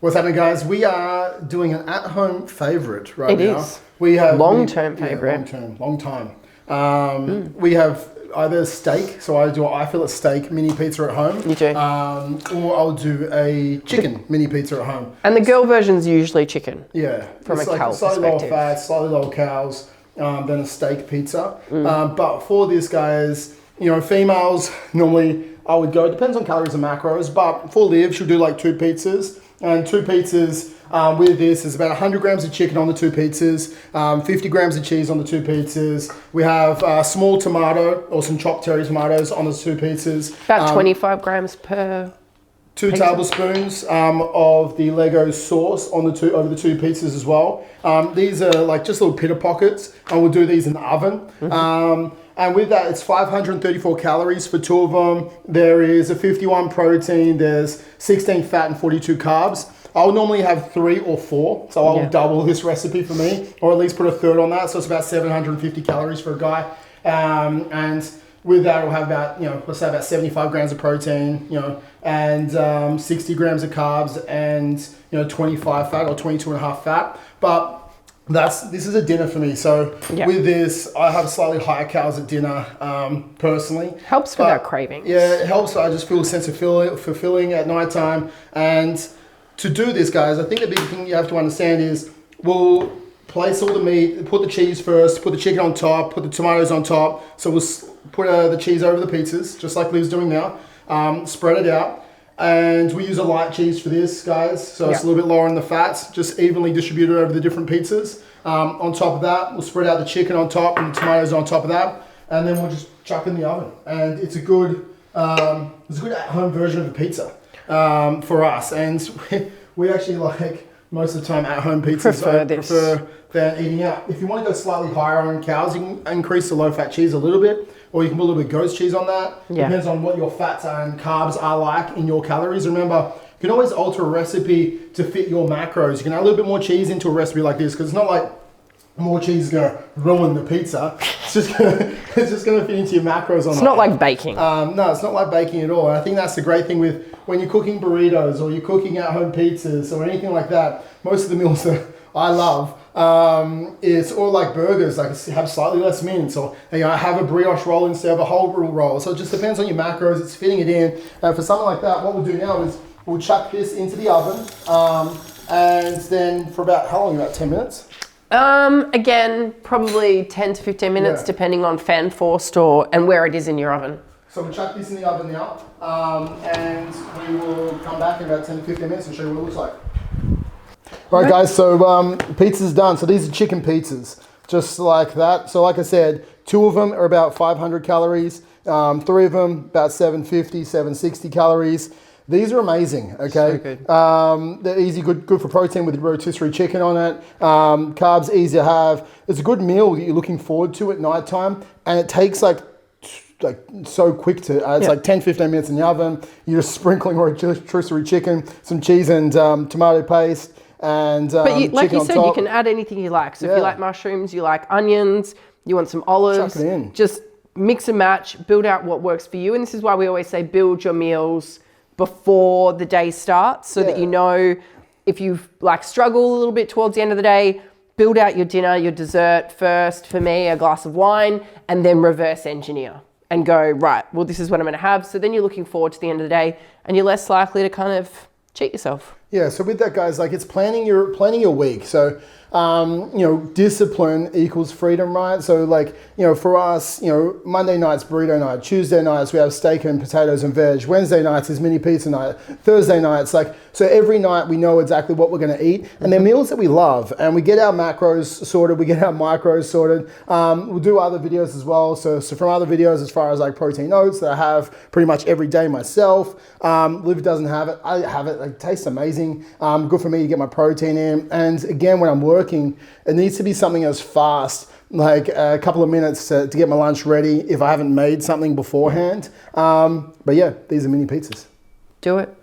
What's happening, guys? We are doing an at-home favorite right now. It is. We have long-term favorite. Yeah, long time. We have either steak, so I do an eye fillet steak mini pizza at home. You do. Or I'll do a chicken mini pizza at home. And the girl version's usually chicken. Yeah. From it's a cow slightly lower perspective. fat, slightly lower calories than a steak pizza. But for this, guys, females normally I would go, it depends on calories and macros, but for Liv, she'll do like 2 pizzas. And 2 pizzas with this is about 100 grams of chicken on the 2 pizzas, 50 grams of cheese on the 2 pizzas. We have a small tomato or some chopped cherry tomatoes on the 2 pizzas. About 25 grams per 2 pizza. tablespoons of the Lego sauce on the over the 2 pizzas as well. These are like just little pita pockets, and we'll do these in the oven. And with that, it's 534 calories for 2 of them. There is a 51 protein, there's 16 fat and 42 carbs. I'll normally have 3 or 4, so I'll double this recipe for me, or at least put a third on that. So it's about 750 calories for a guy. And with that, we'll have about, let's say about 75 grams of protein, and 60 grams of carbs and, 25 fat or 22.5 fat. But this is a dinner for me. So with this, I have slightly higher calories at dinner, personally. Helps with our cravings. Yeah, it helps. I just feel a sense of fulfilling at nighttime. And to do this, guys, I think the big thing you have to understand is we'll place all the meat, put the cheese first, put the chicken on top, put the tomatoes on top. So we'll put the cheese over the pizzas, just like Liv's doing now. Spread it out. And we use a light cheese for this, guys. So it's a little bit lower in the fats, just evenly distributed over the different pizzas. On top of that, we'll spread out the chicken on top and the tomatoes on top of that. And then we'll just chuck in the oven. And it's a good at-home version of a pizza for us. And we actually like most of the time at-home pizzas. Prefer than eating out. If you want to go slightly higher on calories, you can increase the low-fat cheese a little bit. Or you can put a little bit of ghost cheese on that. Depends on what your fats and carbs are like in your calories. Remember, you can always alter a recipe to fit your macros. You can add a little bit more cheese into a recipe like this, because it's not like more cheese is going to ruin the pizza. It's just going to fit into your macros. It's not like baking. No, it's not like baking at all. And I think that's the great thing with when you're cooking burritos or you're cooking at-home pizzas or anything like that. Most of the meals that I love, it's all like burgers, like have slightly less mince, or have a brioche roll instead of a whole roll. So it just depends on your macros. It's fitting it in. And for something like that, what we'll do now is we'll chuck this into the oven, and then for about how long? About 10 minutes. Again, probably 10 to 15 minutes, depending on fan forced and where it is in your oven. So we'll chuck this in the oven now, and we will come back in about 10 to 15 minutes and show you what it looks like. Right, guys, so pizza's done. So these are chicken pizzas, just like that. So like I said, 2 of them are about 500 calories. 3 of them about 750, 760 calories. These are amazing, okay? So good. They're easy, good for protein with rotisserie chicken on it. Carbs easy to have. It's a good meal that you're looking forward to at nighttime, and it takes like so quick to, it's like 10, 15 minutes in the oven. You're just sprinkling rotisserie chicken, some cheese and tomato paste. And but like you said, top. you can add anything you like. So if you like mushrooms, you like onions, you want some olives, chuck it in. Just mix and match, build out what works for you. And this is why we always say build your meals before the day starts, so that if you struggle a little bit towards the end of the day, build out your dinner, your dessert first. For me, a glass of wine, and then reverse engineer and go, right, well, this is what I'm going to have. So then you're looking forward to the end of the day, and you're less likely to kind of cheat yourself. Yeah, so with that, guys, it's planning your week. So, discipline equals freedom, right? So for us, Monday night's burrito night, Tuesday nights we have steak and potatoes and veg, Wednesday nights is mini pizza night, Thursday nights, so every night we know exactly what we're going to eat, and they're meals that we love, and we get our macros sorted, we get our micros sorted. We'll do other videos as well. So from other videos, as far as protein oats that I have pretty much every day myself. Liv doesn't have it. I have it. It tastes amazing. Good for me to get my protein in. And again, when I'm working, it needs to be something as fast, like a couple of minutes to get my lunch ready if I haven't made something beforehand. But yeah, these are mini pizzas. Do it.